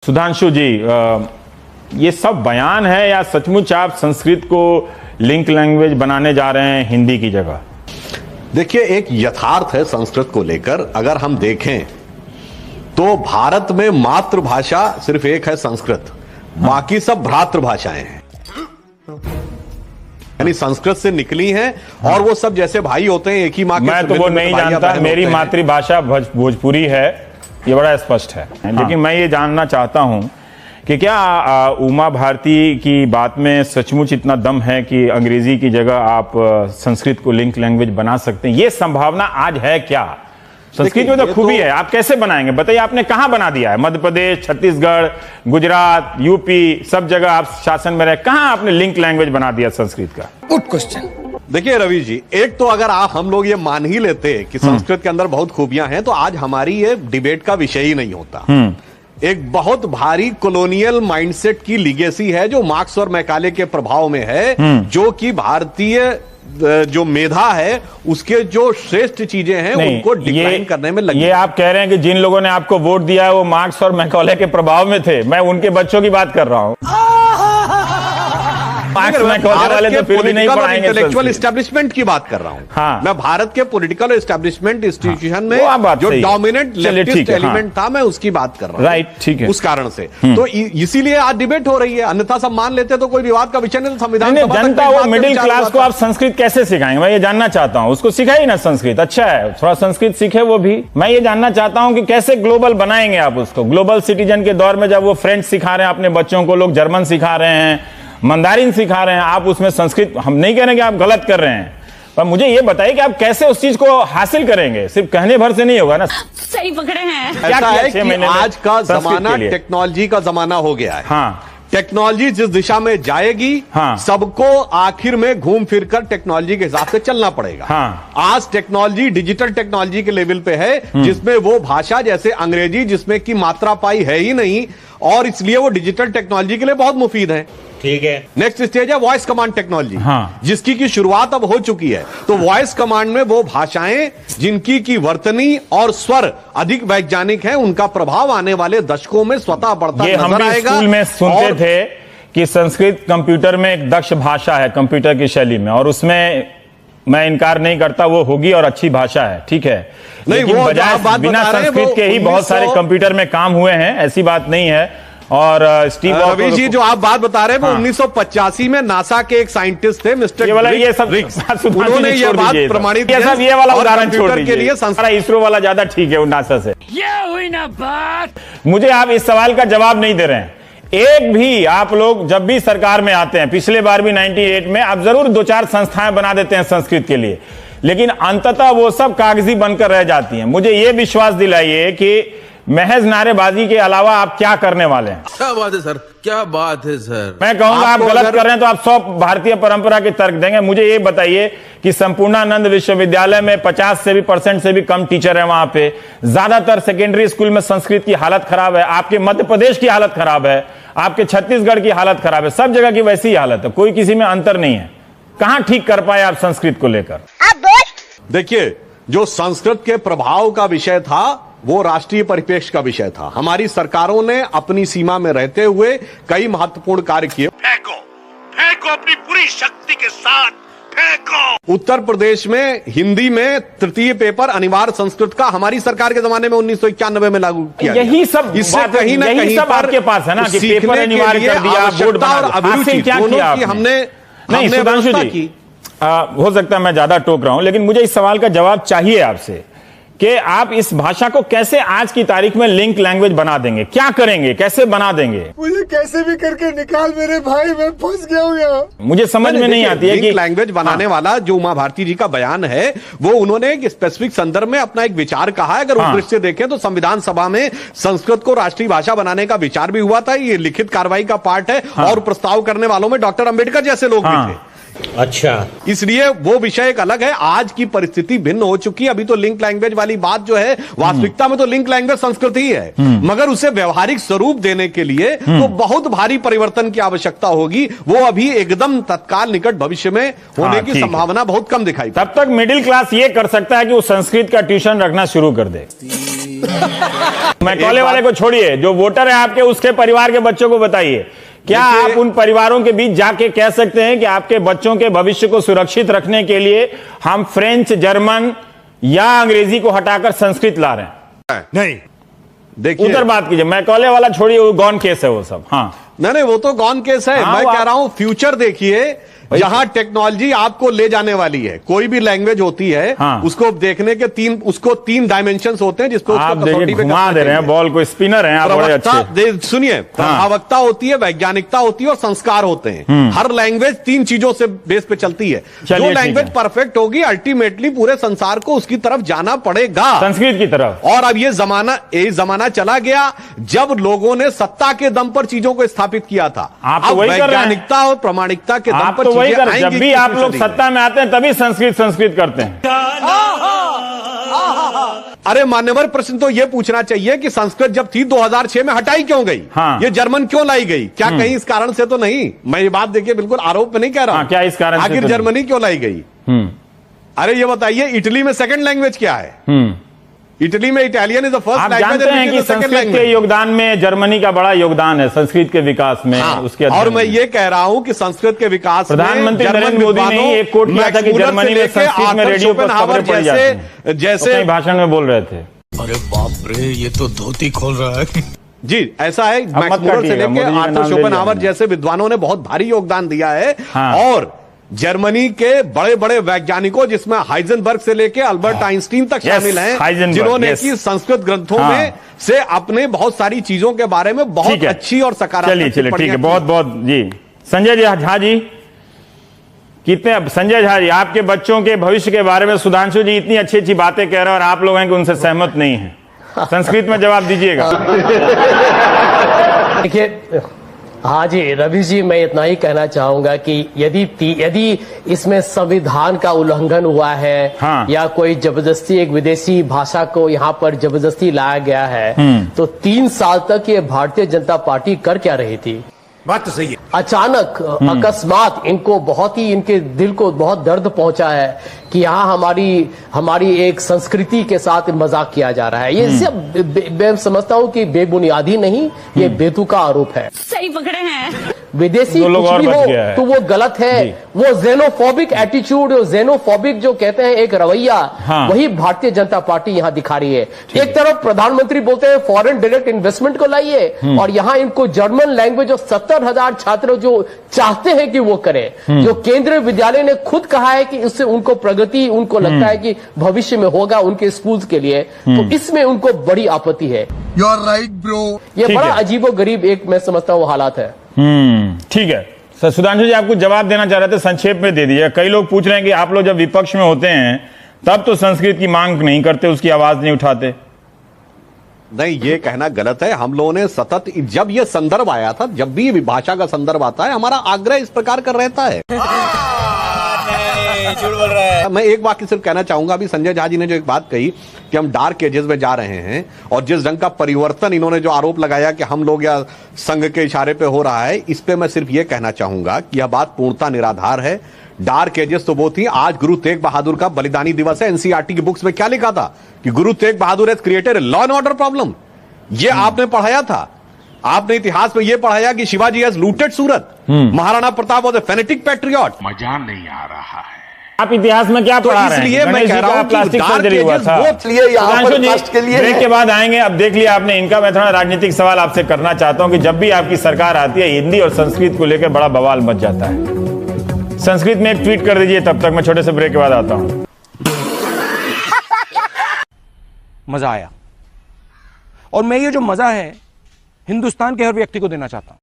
सुधांशु जी, ये सब बयान है या सचमुच आप संस्कृत को लिंक लैंग्वेज बनाने जा रहे हैं हिंदी की जगह? देखिए, एक यथार्थ है संस्कृत को लेकर। अगर हम देखें तो भारत में मातृभाषा सिर्फ एक है संस्कृत, बाकी सब भ्रातृभाषाएं हैं, यानी संस्कृत से निकली हैं और वो सब जैसे भाई होते हैं एक ही माँ के। मैं तो वो नहीं जानता, मेरी मातृभाषा भोजपुरी है, ये बड़ा स्पष्ट है। लेकिन मैं ये जानना चाहता हूं कि क्या उमा भारती की बात में सचमुच इतना दम है कि अंग्रेजी की जगह आप संस्कृत को लिंक लैंग्वेज बना सकते हैं? ये संभावना आज है क्या? संस्कृत में तो खूबी है, आप कैसे बनाएंगे बताइए? आपने कहां बना दिया है? मध्य प्रदेश, छत्तीसगढ़, गुजरात, यूपी, सब जगह आप शासन में रहे, कहां आपने लिंक लैंग्वेज बना दिया संस्कृत का? Good question. देखिए रवि जी, एक तो अगर हम लोग ये मान ही लेते कि संस्कृत के अंदर बहुत खूबियां हैं तो आज हमारी ये डिबेट का विषय ही नहीं होता। एक बहुत भारी कॉलोनियल माइंडसेट की लीगेसी है जो मार्क्स और मैकाले के प्रभाव में है, जो कि भारतीय जो मेधा है उसके जो श्रेष्ठ चीजें हैं उनको डिक्लाइन करने में लगी। ये आप कह रहे हैं कि जिन लोगों ने आपको वोट दिया है वो मार्क्स और मैकाले के प्रभाव में थे? मैं उनके बच्चों की बात कर रहा हूं। इंटेलेक्चुअल एस्टेब्लिशमेंट की बात कर रहा हूं। हाँ। मैं भारत के पॉलिटिकल एस्टेब्लिशमेंट इंस्टीट्यूशन में जो डोमिनेंट लेफ्टिस्ट एलिमेंट था मैं उसकी बात कर रहा हूं। राइट, ठीक है। उस कारण से तो इसीलिए आज डिबेट हो रही है, अन्यथा सब मान लेते तो कोई विवाद का विषय नहीं। संविधान जनता वो मिडिल क्लास को आप संस्कृत कैसे सिखाएंगे? मैं ये जानना चाहता हूं। उसको सिखाइए ना संस्कृत, अच्छा है थोड़ा संस्कृत सीखे वो भी। मैं ये जानना चाहता हूं कि कैसे ग्लोबल बनाएंगे आप उसको? ग्लोबल सिटीजन के दौर में जब वो फ्रेंच सिखा रहे हैं अपने बच्चों को, लोग जर्मन सिखा रहे हैं, मंदारिन सिखा रहे हैं, आप उसमें संस्कृत, हम नहीं कह रहे कि आप गलत कर रहे हैं, पर मुझे ये बताइए कि आप कैसे उस चीज को हासिल करेंगे? सिर्फ कहने भर से नहीं होगा ना। सही पकड़े हैं। ऐसा है कि आज का जमाना टेक्नोलॉजी का जमाना हो गया है। हाँ, टेक्नोलॉजी जिस दिशा में जाएगी, हाँ, सबको आखिर में घूम फिर कर टेक्नोलॉजी के हिसाब से चलना पड़ेगा। हाँ, आज टेक्नोलॉजी डिजिटल टेक्नोलॉजी के लेवल पे है जिसमें वो भाषा जैसे अंग्रेजी जिसमें की मात्रा पाई है ही नहीं, और इसलिए वो डिजिटल टेक्नोलॉजी के लिए बहुत मुफीद है। ठीक है। नेक्स्ट स्टेज है वॉइस कमांड टेक्नोलॉजी, हाँ, जिसकी की शुरुआत अब हो चुकी है। तो वॉइस कमांड में वो भाषाएं जिनकी की वर्तनी और स्वर अधिक वैज्ञानिक हैं, उनका प्रभाव आने वाले दशकों में स्वतः बढ़ता नजर आएगा। स्कूल में सुनते थे कि संस्कृत कंप्यूटर में एक दक्ष भाषा है कंप्यूटर की शैली में, और उसमें मैं इनकार नहीं करता वो होगी और अच्छी भाषा है, ठीक है। लेकिन बजाय बिना संस्कृत के ही बहुत सारे कंप्यूटर में काम हुए हैं, ऐसी बात नहीं है। और स्टीव रवि जी जो आप बात बता रहे हैं वो 1985 में नासा के एक साइंटिस्ट थे मिस्टर ये सब उन्होंने ये बात प्रमाणित किया। ये वाला उदाहरण छोड़ दीजिए, के लिए सारा इसरो वाला ज्यादा ठीक है नासा से। ये हुई ना बात। मुझे आप इस सवाल का जवाब नहीं दे रहे हैं। एक भी आप लोग जब भी सरकार में आते हैं, पिछले बार भी 98 में, आप जरूर 2-4 संस्थाएं बना देते हैं संस्कृत के लिए, लेकिन अंततः वो सब कागजी बनकर रह जाती हैं। मुझे ये विश्वास दिलाइए कि महज नारेबाजी के अलावा आप क्या करने वाले हैं? क्या बात है सर, क्या बात है सर। मैं कहूंगा आप गलत कर रहे हैं तो आप 100 भारतीय परंपरा के तर्क देंगे। मुझे ये बताइए कि संपूर्णानंद विश्वविद्यालय में 50% से भी कम टीचर है, वहां पे ज्यादातर सेकेंडरी स्कूल में संस्कृत की हालत खराब है, आपके मध्य प्रदेश की हालत खराब है, आपके छत्तीसगढ़ की हालत खराब है, सब जगह की वैसी ही हालत है, कोई किसी में अंतर नहीं है। कहां ठीक कर पाए आप संस्कृत को लेकर? देखिए, जो संस्कृत के प्रभाव का विषय था वो राष्ट्रीय परिप्रेक्ष्य का विषय था। हमारी सरकारों ने अपनी सीमा में रहते हुए कई महत्वपूर्ण कार्य किए। फेंको, फेंको अपनी पूरी शक्ति के साथ फेंको। उत्तर प्रदेश में हिंदी में तृतीय पेपर अनिवार्य संस्कृत का हमारी सरकार के जमाने में 1991 में लागू किया। यही सब इससे कहीं ना कहीं सब आपके पास है ना कि पेपर अनिवार्य कर दिया, बोर्ड बना दिया। अभिरुचि दोनों की हमने नहीं, सुधांशु जी हो सकता है मैं ज्यादा टोक रहा हूं, लेकिन मुझे इस सवाल का जवाब चाहिए आपसे कि आप इस भाषा को कैसे आज की तारीख में लिंक लैंग्वेज बना देंगे? क्या करेंगे, कैसे बना देंगे? मुझे कैसे भी करके निकाल मेरे भाई, मैं फंस गया हूं यहाँ। मुझे समझ में नहीं आती है कि लिंक लैंग्वेज बनाने वाला जो उमा भारती जी का बयान है वो उन्होंने एक स्पेसिफिक संदर्भ में अपना एक विचार कहा है। अगर उस दृष्टि से देखें तो संविधान सभा में संस्कृत को राष्ट्रीय भाषा बनाने का विचार भी हुआ था, ये लिखित कार्रवाई का पार्ट है। और प्रस्ताव करने वालों में डॉक्टर अंबेडकर जैसे लोग भी थे। अच्छा, इसलिए वो विषय एक अलग है। आज की परिस्थिति भिन्न हो चुकी है। अभी तो लिंक लैंग्वेज वाली बात जो है, वास्तविकता में तो लिंक लैंग्वेज संस्कृत ही है, मगर उसे व्यवहारिक स्वरूप देने के लिए तो बहुत भारी परिवर्तन की आवश्यकता होगी। वो अभी एकदम तत्काल निकट भविष्य में होने की संभावना बहुत कम दिखाई। तब तक मिडिल क्लास ये कर सकता है कि वो संस्कृत का ट्यूशन रखना शुरू कर दे। मैकॉले वाले को छोड़िए, जो वोटर है आपके, उसके परिवार के बच्चों को बताइए, क्या आप उन परिवारों के बीच जाके कह सकते हैं कि आपके बच्चों के भविष्य को सुरक्षित रखने के लिए हम फ्रेंच, जर्मन या अंग्रेजी को हटाकर संस्कृत ला रहे हैं? नहीं, देखिए उधर बात कीजिए, मैकॉले वाला छोड़िए, वो गॉन केस है वो सब। हाँ नहीं, वो तो गॉन केस है। हाँ, मैं वो कह रहा हूं फ्यूचर देखिए, जहां टेक्नोलॉजी आपको ले जाने वाली है। कोई भी लैंग्वेज होती है, हाँ। उसको देखने के तीन डायमेंशंस होते हैं, जिसको आप देखिए घुमा दे रहे हैं बॉल को, स्पिनर हैं आप बड़े अच्छे। सुनिए, प्रभावकता होती है, वैज्ञानिकता होती है और संस्कार होते हैं। हर लैंग्वेज तीन चीजों से बेस पे चलती है। जो लैंग्वेज परफेक्ट होगी, अल्टीमेटली पूरे संसार को उसकी तरफ जाना पड़ेगा, संस्कृत की तरफ। और अब ये जमाना चला गया जब लोगों ने सत्ता के दम पर चीजों को स्थापित किया था। आप तो वही कर रहे हैं। वैज्ञानिकता और प्रामाणिकता के दम आप पर तो वही कर, चीजें जब आएंगी भी कि आप उसमें लोग चलेंगी। सत्ता में आते हैं तभी संस्कृत करते हैं। अरे मान्यवर, प्रश्न तो यह पूछना चाहिए कि संस्कृत जब थी 2006 में हटाई क्यों गई? हाँ। ये जर्मन क्यों लाई गई? क्या कहीं इस कारण से तो नहीं? मैं ये बात देखिए बिल्कुल आरोप में नहीं कह रहा हूं। क्या इस कारण से आखिर तो जर्मनी क्यों लाई गई? अरे ये बताइए, इटली में सेकंड लैंग्वेज क्या है? इटली में इटालियन इज द फर्स्ट आप लैंग्वेज। जानते हैं कि संस्कृत के योगदान में जर्मनी का बड़ा योगदान है, संस्कृत के विकास में। हाँ, उसके और मैं ये कह रहा हूं कि संस्कृत के विकास में प्रधानमंत्री नरेंद्र मोदी ने ही एक कोट किया था कि जर्मनी में संस्कृत में रेडियो पर खबरें पढ़ी जाती हैं। जैसे अपने भाषण में बोल रहे थे। अरे बाप रे, ये तो धोती खोल रहा है। जी, ऐसा है। मैक्स मूलर से लेकर आर्थर शोपेनहावर जैसे विद्वानों ने बहुत भारी योगदान दिया है। हाँ। और जर्मनी के बड़े बड़े वैज्ञानिकों, जिसमें हाइजेनबर्ग से लेकर अल्बर्ट आइंस्टीन तक शामिल हैं, जिन्होंने की संस्कृत ग्रंथों में से अपने बहुत सारी चीजों के बारे में बहुत अच्छी और सकारात्मक। चलिए ठीक है, बहुत बहुत जी। संजय झा जी, कितने, संजय झा जी, आपके बच्चों के भविष्य के बारे में सुधांशु जी इतनी अच्छी अच्छी बातें कह रहे हैं और आप लोग हैं कि उनसे सहमत नहीं है। संस्कृत में जवाब दीजिएगा। देखिए, हाँ जी रवि जी, मैं इतना ही कहना चाहूंगा कि यदि इसमें संविधान का उल्लंघन हुआ है, हाँ। या कोई जबरदस्ती एक विदेशी भाषा को यहाँ पर जबरदस्ती लाया गया है, तो 3 साल तक ये भारतीय जनता पार्टी कर क्या रही थी? बात तो सही है। अचानक अकस्मात इनको इनके दिल को बहुत दर्द पहुंचा है कि यहाँ हमारी एक संस्कृति के साथ मजाक किया जा रहा है। ये सब मैं समझता हूँ कि बेबुनियादी नहीं, ये बेतुका आरोप है। सही पकड़े हैं। विदेशी लोग कुछ और भी बच हो गया है। तो वो गलत है। वो जेनोफोबिक एटीट्यूड, जेनोफोबिक जो कहते हैं एक रवैया, हाँ। वही भारतीय जनता पार्टी यहाँ दिखा रही है। एक तरफ प्रधानमंत्री बोलते हैं फॉरेन डायरेक्ट इन्वेस्टमेंट को लाइए, और यहाँ इनको जर्मन लैंग्वेज जो 70,000 छात्र जो चाहते हैं कि वो करें, जो केंद्रीय विद्यालय ने खुद कहा है कि इससे उनको प्रगति, उनको लगता है कि भविष्य में होगा उनके स्कूल्स के लिए, तो इसमें उनको बड़ी आपत्ति है। You are right bro. ये बड़ा अजीबो गरीब एक मैं समझता हूँ हालात है। ठीक है सुधांशु जी, आपको जवाब देना चाह रहे थे, संक्षेप में दे दीजिए। कई लोग पूछ रहे हैं कि आप लोग जब विपक्ष में होते हैं तब तो संस्कृत की मांग नहीं करते, उसकी आवाज नहीं उठाते। नहीं, ये कहना गलत है। हम लोगों ने सतत, जब ये संदर्भ आया था, जब भी भाषा का संदर्भ आता है, हमारा आग्रह इस प्रकार का रहता है। मैं एक वाक्य सिर्फ कहना चाहूंगा, अभी संजय झा जी ने जो एक बात कही कि हम डार्क एजेस में जा रहे हैं, और जिस ढंग का परिवर्तन इन्होंने जो आरोप लगाया कि हम लोग या संघ के इशारे पे हो रहा है, इस पे मैं सिर्फ ये कहना चाहूंगा कि यह बात पूर्णता निराधार है। डार्क एजेस तो वो थी। आज गुरु तेग बहादुर का बलिदानी दिवस है। एनसीईआरटी की बुक्स में क्या लिखा था कि Guru Tegh Bahadur has created a law and order problem. ये आपने पढ़ाया था। आपने इतिहास में यह पढ़ाया कि Shivaji has looted Surat, Maharana Pratap was a phonetic patriot. मजा नहीं आ रहा है। आप इतिहास में क्या पढ़ा रहे हैं? इसलिए मैं कह रहा हूं कि प्लास्टिक डार्क सर्जरी हुआ एजेस था। वो इसलिए यहाँ पर कास्ट के लिए ब्रेक के बाद आएंगे। अब देख लिया आपने इनका। मैं थोड़ा राजनीतिक सवाल आपसे करना चाहता हूं कि जब भी आपकी सरकार आती है, हिंदी और संस्कृत को लेकर बड़ा बवाल मच जाता है। संस्कृत में एक ट्वीट कर दीजिए, तब तक मैं छोटे से ब्रेक के बाद आता हूं। मजा आया, और मैं ये जो मजा है हिंदुस्तान के हर व्यक्ति को देना चाहता हूं।